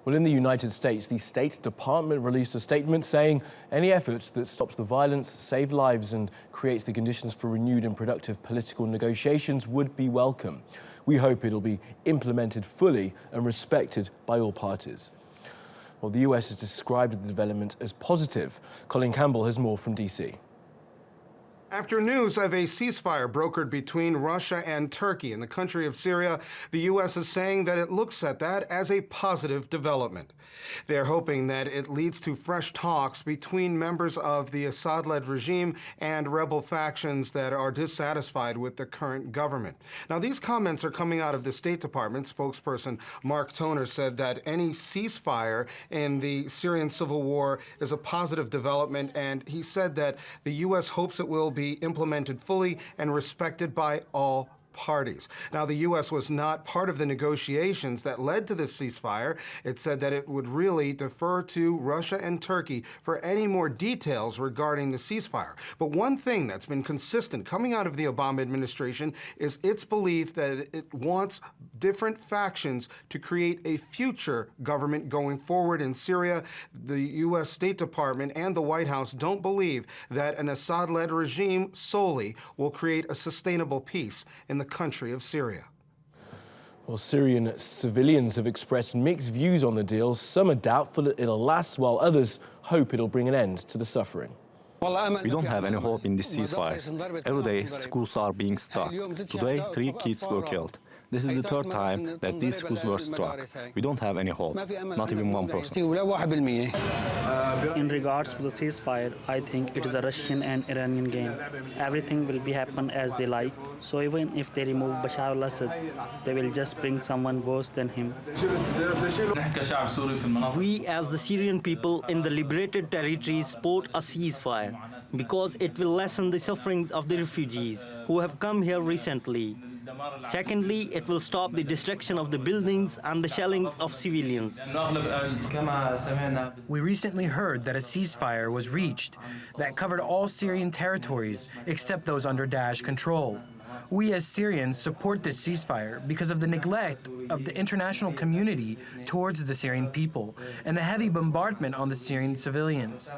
Well, in the United States, the State Department released a statement saying any effort that stops the violence, saves lives and creates the conditions for renewed and productive political negotiations would be welcome. We hope it'll be implemented fully and respected by all parties. Well, the US has described the development as positive. Colin Campbell has more from DC. After news of a ceasefire brokered between Russia and Turkey in the country of Syria, the U.S. is saying that it looks at that as a positive development. They're hoping that it leads to fresh talks between members of the Assad-led regime and rebel factions that are dissatisfied with the current government. Now, these comments are coming out of the State Department. Spokesperson Mark Toner said that any ceasefire in the Syrian civil war is a positive development, and he said that the U.S. hopes it will be implemented fully and respected by all parties. Now, the U.S. was not part of the negotiations that led to this ceasefire. It said that it would really defer to Russia and Turkey for any more details regarding the ceasefire. But one thing that's been consistent coming out of the Obama administration is its belief that it wants different factions to create a future government going forward in Syria. The U.S. State Department and the White House don't believe that an Assad-led regime solely will create a sustainable peace in the country of Syria. Well, Syrian civilians have expressed mixed views on the deal. Some are doubtful that it'll last, while others hope it'll bring an end to the suffering. We don't have any hope in this ceasefire. Every day, schools are being struck. Today, 3 kids were killed. This is the 3rd time that these schools were struck. We don't have any hope, not even 1%. In regards to the ceasefire, I think it is a Russian and Iranian game. Everything will be happen as they like. So even if they remove Bashar al-Assad, they will just bring someone worse than him. We as the Syrian people in the liberated territories support a ceasefire because it will lessen the sufferings of the refugees who have come here recently. Secondly, it will stop the destruction of the buildings and the shelling of civilians. We recently heard that a ceasefire was reached that covered all Syrian territories except those under Daesh control. We as Syrians support this ceasefire because of the neglect of the international community towards the Syrian people and the heavy bombardment on the Syrian civilians.